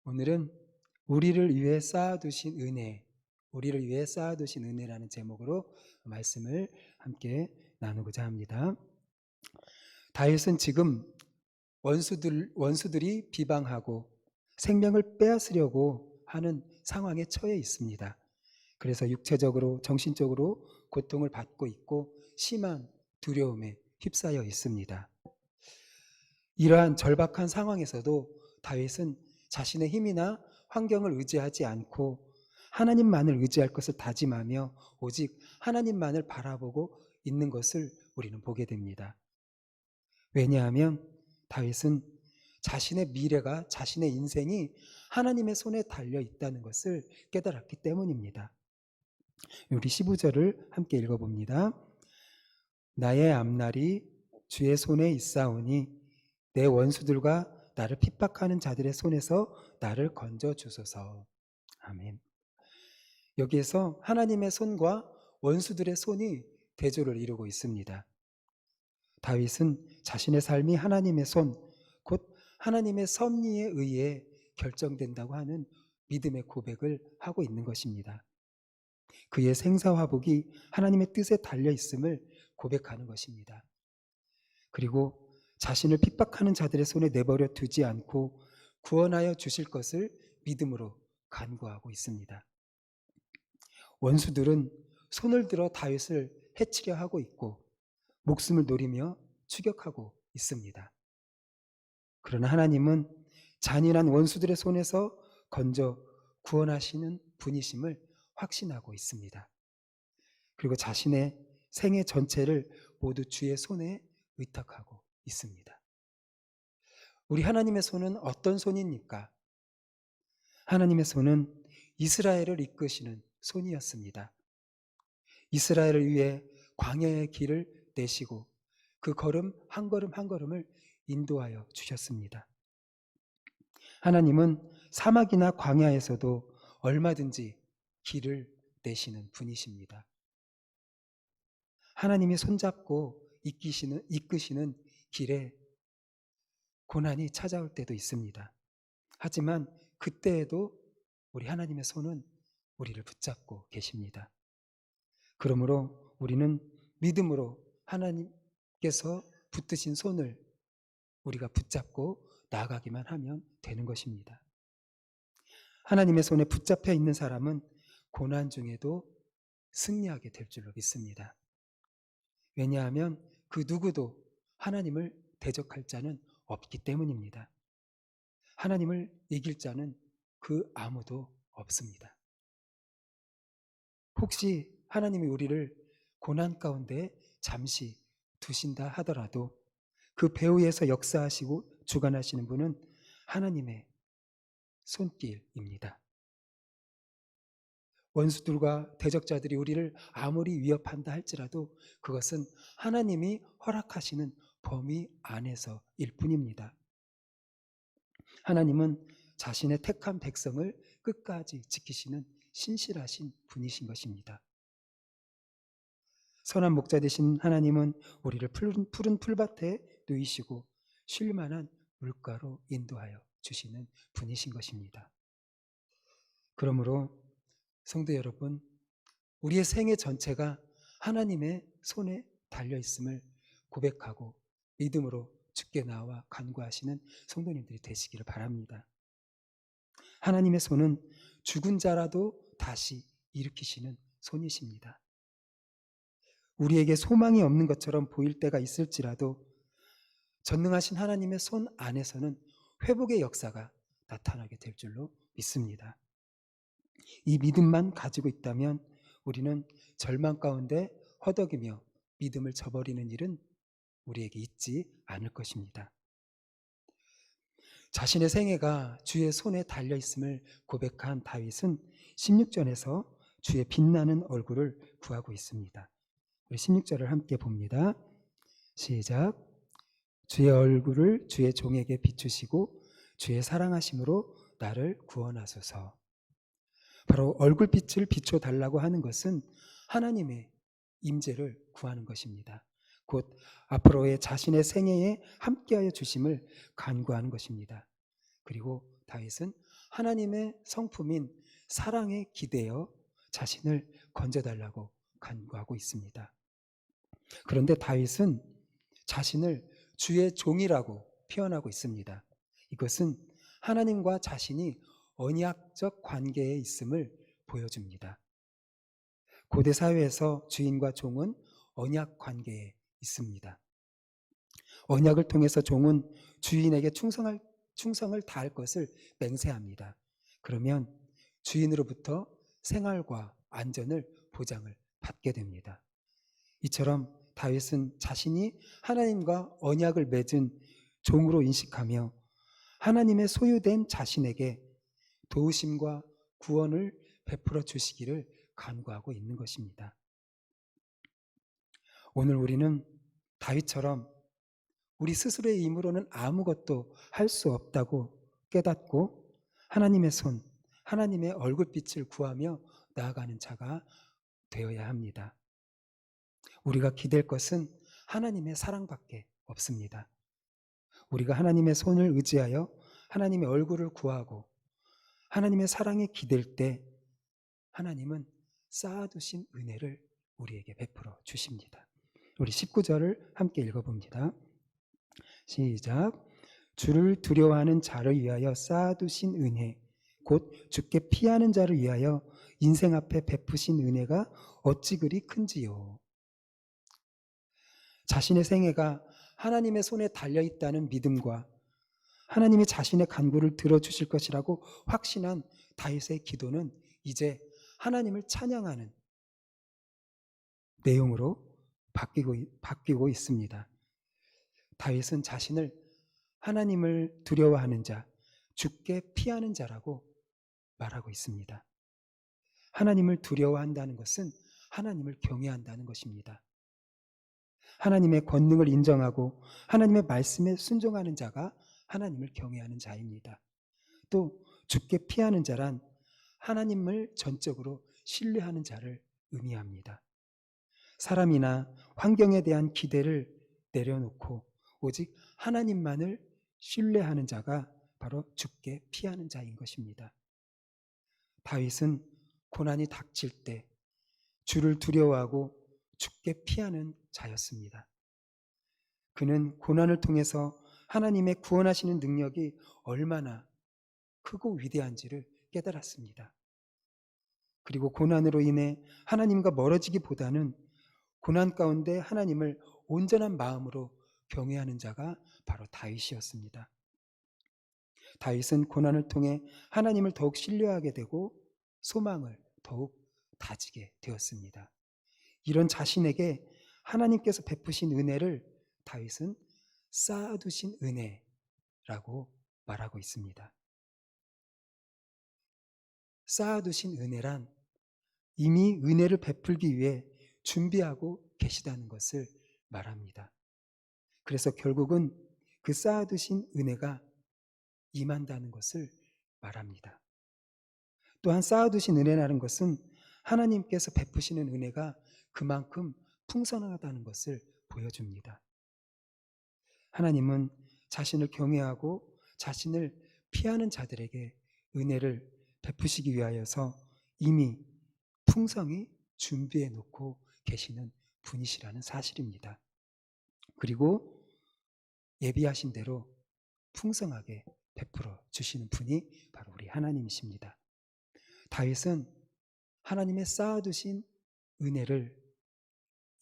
오늘은 우리를 위해 쌓아두신 은혜, 우리를 위해 쌓아두신 은혜라는 제목으로 말씀을 함께 나누고자 합니다. 다윗은 지금 원수들이 비방하고 생명을 빼앗으려고 하는 상황에 처해 있습니다. 그래서 육체적으로, 정신적으로 고통을 받고 있고 심한 두려움에 휩싸여 있습니다. 이러한 절박한 상황에서도 다윗은 자신의 힘이나 환경을 의지하지 않고 하나님만을 의지할 것을 다짐하며 오직 하나님만을 바라보고 있는 것을 우리는 보게 됩니다. 왜냐하면 다윗은 자신의 미래가, 자신의 인생이 하나님의 손에 달려 있다는 것을 깨달았기 때문입니다. 우리 15절을 함께 읽어봅니다. 나의 앞날이 주의 손에 있사오니 내 원수들과 나를 핍박하는 자들의 손에서 나를 건져 주소서. 아멘. 여기에서 하나님의 손과 원수들의 손이 대조를 이루고 있습니다. 다윗은 자신의 삶이 하나님의 손, 곧 하나님의 섭리에 의해 결정된다고 하는 믿음의 고백을 하고 있는 것입니다. 그의 생사화복이 하나님의 뜻에 달려 있음을 고백하는 것입니다. 그리고 자신을 핍박하는 자들의 손에 내버려 두지 않고 구원하여 주실 것을 믿음으로 간구하고 있습니다. 원수들은 손을 들어 다윗을 해치려 하고 있고 목숨을 노리며 추격하고 있습니다. 그러나 하나님은 잔인한 원수들의 손에서 건져 구원하시는 분이심을 확신하고 있습니다. 그리고 자신의 생애 전체를 모두 주의 손에 의탁하고 있습니다. 우리 하나님의 손은 어떤 손입니까? 하나님의 손은 이스라엘을 이끄시는 손이었습니다. 이스라엘을 위해 광야의 길을 내시고 그 걸음 한 걸음 한 걸음을 인도하여 주셨습니다. 하나님은 사막이나 광야에서도 얼마든지 길을 내시는 분이십니다. 하나님이 손잡고 이끄시는 길에 고난이 찾아올 때도 있습니다. 하지만 그때에도 우리 하나님의 손은 우리를 붙잡고 계십니다. 그러므로 우리는 믿음으로 하나님께서 붙드신 손을 우리가 붙잡고 나아가기만 하면 되는 것입니다. 하나님의 손에 붙잡혀 있는 사람은 고난 중에도 승리하게 될 줄로 믿습니다. 왜냐하면 그 누구도 하나님을 대적할 자는 없기 때문입니다. 하나님을 이길 자는 그 아무도 없습니다. 혹시 하나님이 우리를 고난 가운데 잠시 두신다 하더라도 그 배후에서 역사하시고 주관하시는 분은 하나님의 손길입니다. 원수들과 대적자들이 우리를 아무리 위협한다 할지라도 그것은 하나님이 허락하시는 범위 안에서일 뿐입니다. 하나님은 자신의 택한 백성을 끝까지 지키시는 신실하신 분이신 것입니다. 선한 목자 되신 하나님은 우리를 푸른 풀밭에 누이시고 쉴 만한 물가로 인도하여 주시는 분이신 것입니다. 그러므로 성도 여러분, 우리의 생애 전체가 하나님의 손에 달려 있음을 고백하고 믿음으로 주께 나와 간구하시는 성도님들이 되시기를 바랍니다. 하나님의 손은 죽은 자라도 다시 일으키시는 손이십니다. 우리에게 소망이 없는 것처럼 보일 때가 있을지라도 전능하신 하나님의 손 안에서는 회복의 역사가 나타나게 될 줄로 믿습니다. 이 믿음만 가지고 있다면 우리는 절망 가운데 허덕이며 믿음을 저버리는 일은 우리에게 있지 않을 것입니다. 자신의 생애가 주의 손에 달려 있음을 고백한 다윗은 16절에서 주의 빛나는 얼굴을 구하고 있습니다. 16절을 함께 봅니다. 시작. 주의 얼굴을 주의 종에게 비추시고 주의 사랑하심으로 나를 구원하소서. 바로 얼굴빛을 비춰달라고 하는 것은 하나님의 임재를 구하는 것입니다. 곧 앞으로의 자신의 생애에 함께하여 주심을 간구하는 것입니다. 그리고 다윗은 하나님의 성품인 사랑에 기대어 자신을 건져달라고 간구하고 있습니다. 그런데 다윗은 자신을 주의 종이라고 표현하고 있습니다. 이것은 하나님과 자신이 언약적 관계에 있음을 보여줍니다. 고대 사회에서 주인과 종은 언약 관계에 있습니다. 언약을 통해서 종은 주인에게 충성을 다할 것을 맹세합니다. 그러면 주인으로부터 생활과 안전을 보장을 받게 됩니다. 이처럼 다윗은 자신이 하나님과 언약을 맺은 종으로 인식하며 하나님의 소유된 자신에게 도우심과 구원을 베풀어 주시기를 간구하고 있는 것입니다. 오늘 우리는 다윗처럼 우리 스스로의 힘으로는 아무것도 할 수 없다고 깨닫고 하나님의 손, 하나님의 얼굴빛을 구하며 나아가는 자가 되어야 합니다. 우리가 기댈 것은 하나님의 사랑밖에 없습니다. 우리가 하나님의 손을 의지하여 하나님의 얼굴을 구하고 하나님의 사랑에 기댈 때 하나님은 쌓아두신 은혜를 우리에게 베풀어 주십니다. 우리 19절을 함께 읽어봅니다. 시작. 주를 두려워하는 자를 위하여 쌓아두신 은혜, 곧 주께 피하는 자를 위하여 인생 앞에 베푸신 은혜가 어찌 그리 큰지요. 자신의 생애가 하나님의 손에 달려있다는 믿음과 하나님이 자신의 간구를 들어주실 것이라고 확신한 다윗의 기도는 이제 하나님을 찬양하는 내용으로 바뀌고 있습니다. 다윗은 자신을 하나님을 두려워하는 자, 주께 피하는 자라고 말하고 있습니다. 하나님을 두려워한다는 것은 하나님을 경외한다는 것입니다. 하나님의 권능을 인정하고 하나님의 말씀에 순종하는 자가 하나님을 경외하는 자입니다. 또 주께 피하는 자란 하나님을 전적으로 신뢰하는 자를 의미합니다. 사람이나 환경에 대한 기대를 내려놓고 오직 하나님만을 신뢰하는 자가 바로 주께 피하는 자인 것입니다. 다윗은 고난이 닥칠 때 주를 두려워하고 주께 피하는 자였습니다. 그는 고난을 통해서 하나님의 구원하시는 능력이 얼마나 크고 위대한지를 깨달았습니다. 그리고 고난으로 인해 하나님과 멀어지기보다는 고난 가운데 하나님을 온전한 마음으로 경외하는 자가 바로 다윗이었습니다. 다윗은 고난을 통해 하나님을 더욱 신뢰하게 되고 소망을 더욱 다지게 되었습니다. 이런 자신에게 하나님께서 베푸신 은혜를 다윗은 쌓아두신 은혜라고 말하고 있습니다. 쌓아두신 은혜란 이미 은혜를 베풀기 위해 준비하고 계시다는 것을 말합니다. 그래서 결국은 그 쌓아두신 은혜가 임한다는 것을 말합니다. 또한 쌓아두신 은혜라는 것은 하나님께서 베푸시는 은혜가 그만큼 풍성하다는 것을 보여줍니다. 하나님은 자신을 경외하고 자신을 피하는 자들에게 은혜를 베푸시기 위하여서 이미 풍성히 준비해 놓고 계시는 분이시라는 사실입니다. 그리고 예비하신 대로 풍성하게 베풀어 주시는 분이 바로 우리 하나님이십니다. 다윗은 하나님의 쌓아두신 은혜를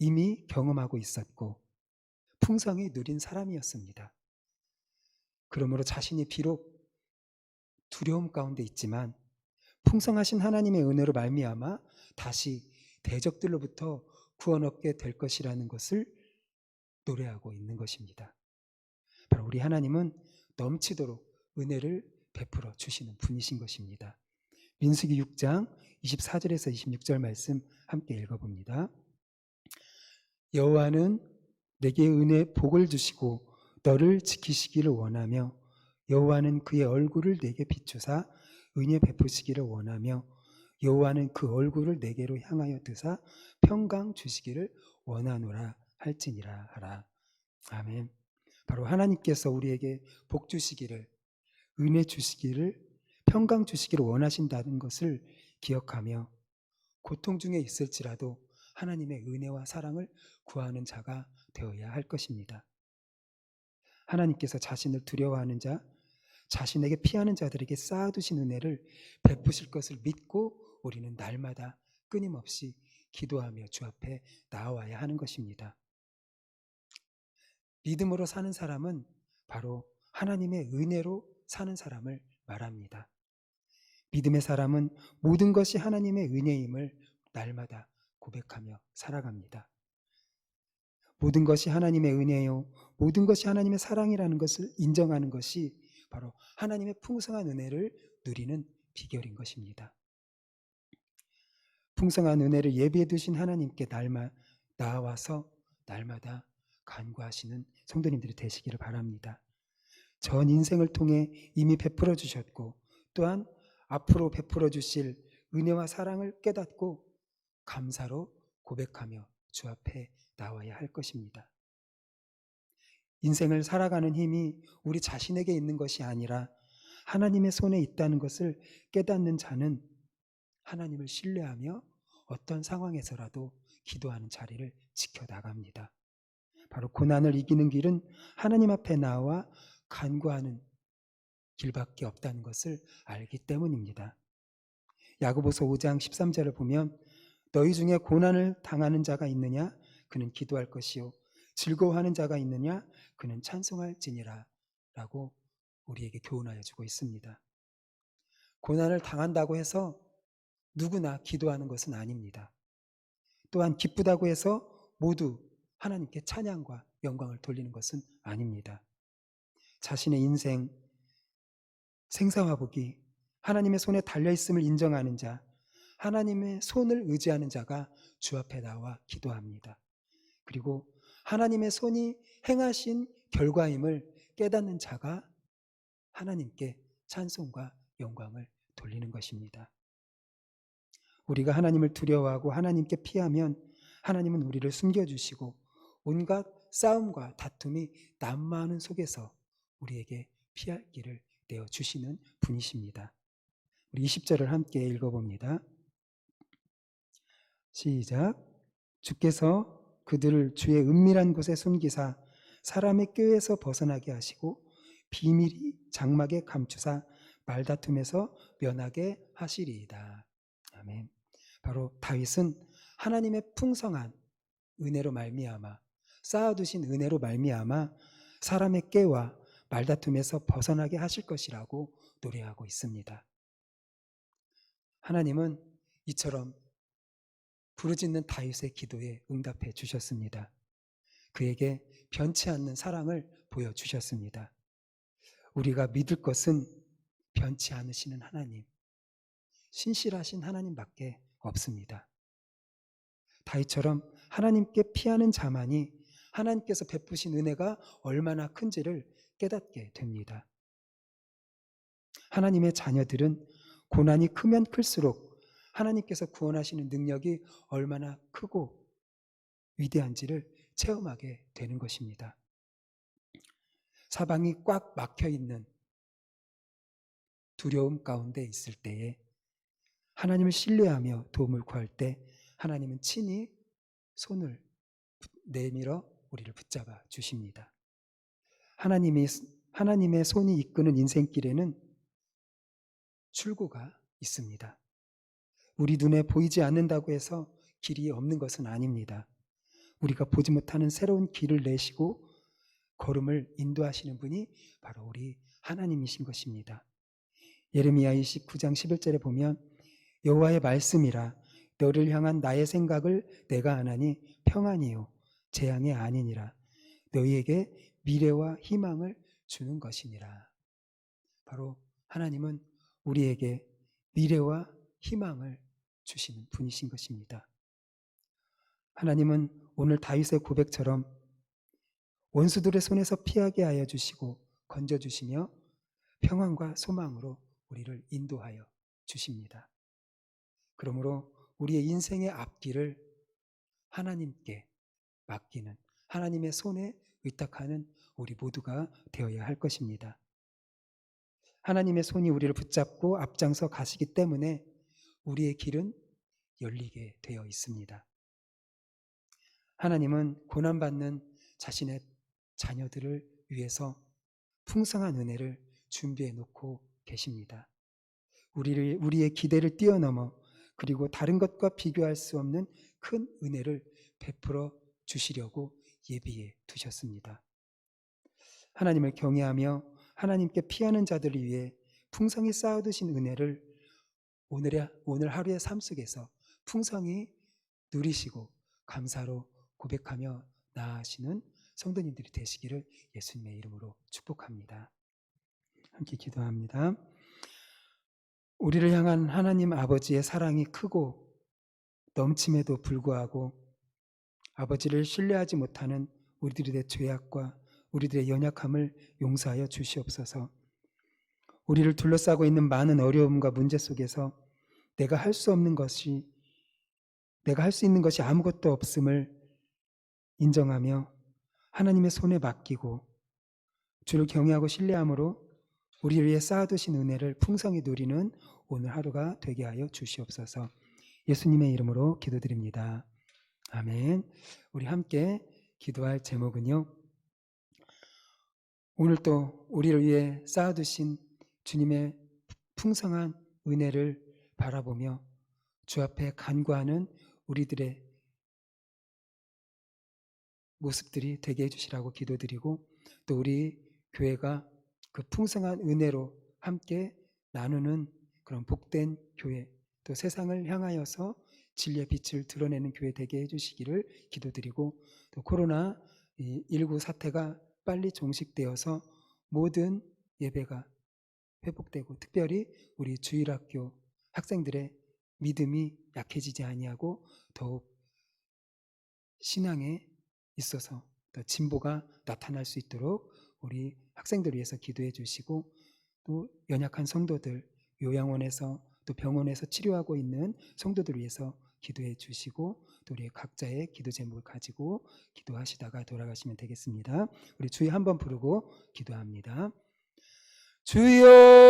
이미 경험하고 있었고 풍성히 누린 사람이었습니다. 그러므로 자신이 비록 두려움 가운데 있지만 풍성하신 하나님의 은혜로 말미암아 다시 대적들로부터 구원 얻게 될 것이라는 것을 노래하고 있는 것입니다. 바로 우리 하나님은 넘치도록 은혜를 베풀어 주시는 분이신 것입니다. 민수기 6장 24절에서 26절 말씀 함께 읽어봅니다. 여호와는 내게 은혜 복을 주시고 너를 지키시기를 원하며 여호와는 그의 얼굴을 내게 비추사 은혜 베푸시기를 원하며 여호와는 그 얼굴을 내게로 향하여 드사 평강 주시기를 원하노라 할지니라 하라. 아멘. 바로 하나님께서 우리에게 복 주시기를, 은혜 주시기를 평강 주시기를 원하신다는 것을 기억하며 고통 중에 있을지라도 하나님의 은혜와 사랑을 구하는 자가 되어야 할 것입니다. 하나님께서 자신을 두려워하는 자, 자신에게 피하는 자들에게 쌓아두신 은혜를 베푸실 것을 믿고 우리는 날마다 끊임없이 기도하며 주 앞에 나아와야 하는 것입니다. 믿음으로 사는 사람은 바로 하나님의 은혜로 사는 사람을 말합니다. 믿음의 사람은 모든 것이 하나님의 은혜임을 날마다 고백하며 살아갑니다. 모든 것이 하나님의 은혜요, 모든 것이 하나님의 사랑이라는 것을 인정하는 것이 바로 하나님의 풍성한 은혜를 누리는 비결인 것입니다. 풍성한 은혜를 예비해 두신 하나님께 나아와서 날마다 간구하시는 성도님들이 되시기를 바랍니다. 전 인생을 통해 이미 베풀어 주셨고 또한 앞으로 베풀어 주실 은혜와 사랑을 깨닫고 감사로 고백하며 주 앞에 나와야 할 것입니다. 인생을 살아가는 힘이 우리 자신에게 있는 것이 아니라 하나님의 손에 있다는 것을 깨닫는 자는 하나님을 신뢰하며 어떤 상황에서라도 기도하는 자리를 지켜나갑니다. 바로 고난을 이기는 길은 하나님 앞에 나와 간구하는 길밖에 없다는 것을 알기 때문입니다. 야고보서 5장 13절을 보면 너희 중에 고난을 당하는 자가 있느냐? 그는 기도할 것이요. 즐거워하는 자가 있느냐? 그는 찬송할지니라 라고 우리에게 교훈하여 주고 있습니다. 고난을 당한다고 해서 누구나 기도하는 것은 아닙니다. 또한 기쁘다고 해서 모두 하나님께 찬양과 영광을 돌리는 것은 아닙니다. 자신의 인생 생사화복이 하나님의 손에 달려있음을 인정하는 자, 하나님의 손을 의지하는 자가 주 앞에 나와 기도합니다. 그리고 하나님의 손이 행하신 결과임을 깨닫는 자가 하나님께 찬송과 영광을 돌리는 것입니다. 우리가 하나님을 두려워하고 하나님께 피하면 하나님은 우리를 숨겨주시고 온갖 싸움과 다툼이 난무하는 속에서 우리에게 피할 길을 내어주시는 분이십니다. 우리 20절을 함께 읽어봅니다. 시작. 주께서 그들을 주의 은밀한 곳에 숨기사 사람의 꾀에서 벗어나게 하시고 비밀이 장막에 감추사 말다툼에서 면하게 하시리이다. 아멘. 바로 다윗은 하나님의 풍성한 은혜로 말미암아 쌓아두신 은혜로 말미암아 사람의 꾀와 말다툼에서 벗어나게 하실 것이라고 노래하고 있습니다. 하나님은 이처럼 부르짖는 다윗의 기도에 응답해 주셨습니다. 그에게 변치 않는 사랑을 보여주셨습니다. 우리가 믿을 것은 변치 않으시는 하나님, 신실하신 하나님밖에 없습니다. 다윗처럼 하나님께 피하는 자만이 하나님께서 베푸신 은혜가 얼마나 큰지를 깨닫게 됩니다. 하나님의 자녀들은 고난이 크면 클수록 하나님께서 구원하시는 능력이 얼마나 크고 위대한지를 체험하게 되는 것입니다. 사방이 꽉 막혀 있는 두려움 가운데 있을 때에 하나님을 신뢰하며 도움을 구할 때 하나님은 친히 손을 내밀어 우리를 붙잡아 주십니다. 하나님의 손이 이끄는 인생길에는 출구가 있습니다. 우리 눈에 보이지 않는다고 해서 길이 없는 것은 아닙니다. 우리가 보지 못하는 새로운 길을 내시고 걸음을 인도하시는 분이 바로 우리 하나님이신 것입니다. 예레미야 29장 11절에 보면 여호와의 말씀이라 너를 향한 나의 생각을 내가 아나니 평안이요 재앙이 아니니라 너희에게 미래와 희망을 주는 것이니라. 바로 하나님은 우리에게 미래와 희망을 주시는 분이신 것입니다. 하나님은 오늘 다윗의 고백처럼 원수들의 손에서 피하게 하여 주시고 건져주시며 평안과 소망으로 우리를 인도하여 주십니다. 그러므로 우리의 인생의 앞길을 하나님께 맡기는 하나님의 손에 의탁하는 우리 모두가 되어야 할 것입니다. 하나님의 손이 우리를 붙잡고 앞장서 가시기 때문에 우리의 길은 열리게 되어 있습니다. 하나님은 고난받는 자신의 자녀들을 위해서 풍성한 은혜를 준비해 놓고 계십니다. 우리의 기대를 뛰어넘어 그리고 다른 것과 비교할 수 없는 큰 은혜를 베풀어 주시려고 예비해 두셨습니다. 하나님을 경외하며 하나님께 피하는 자들을 위해 풍성히 쌓아두신 은혜를 오늘 하루의 삶 속에서 풍성히 누리시고 감사로 고백하며 나아가시는 성도님들이 되시기를 예수님의 이름으로 축복합니다. 함께 기도합니다. 우리를 향한 하나님 아버지의 사랑이 크고 넘침에도 불구하고 아버지를 신뢰하지 못하는 우리들의 죄악과 우리들의 연약함을 용서하여 주시옵소서. 우리를 둘러싸고 있는 많은 어려움과 문제 속에서 내가 할 수 있는 것이 아무것도 없음을 인정하며 하나님의 손에 맡기고 주를 경외하고 신뢰함으로 우리를 위해 쌓아두신 은혜를 풍성히 누리는 오늘 하루가 되게 하여 주시옵소서. 예수님의 이름으로 기도드립니다. 아멘. 우리 함께 기도할 제목은요, 오늘 또 우리를 위해 쌓아두신 주님의 풍성한 은혜를 바라보며 주 앞에 간구하는 우리들의 모습들이 되게 해주시라고 기도드리고, 또 우리 교회가 그 풍성한 은혜로 함께 나누는 그런 복된 교회, 또 세상을 향하여서 진리의 빛을 드러내는 교회 되게 해주시기를 기도드리고, 또 코로나19 사태가 빨리 종식되어서 모든 예배가 회복되고 특별히 우리 주일학교 학생들의 믿음이 약해지지 아니하고 더욱 신앙에 있어서 더 진보가 나타날 수 있도록 우리 학생들 위해서 기도해 주시고, 또 연약한 성도들, 요양원에서 또 병원에서 치료하고 있는 성도들 위해서 기도해 주시고, 또 우리 각자의 기도 제목을 가지고 기도하시다가 돌아가시면 되겠습니다. 우리 주여 한번 부르고 기도합니다. 주여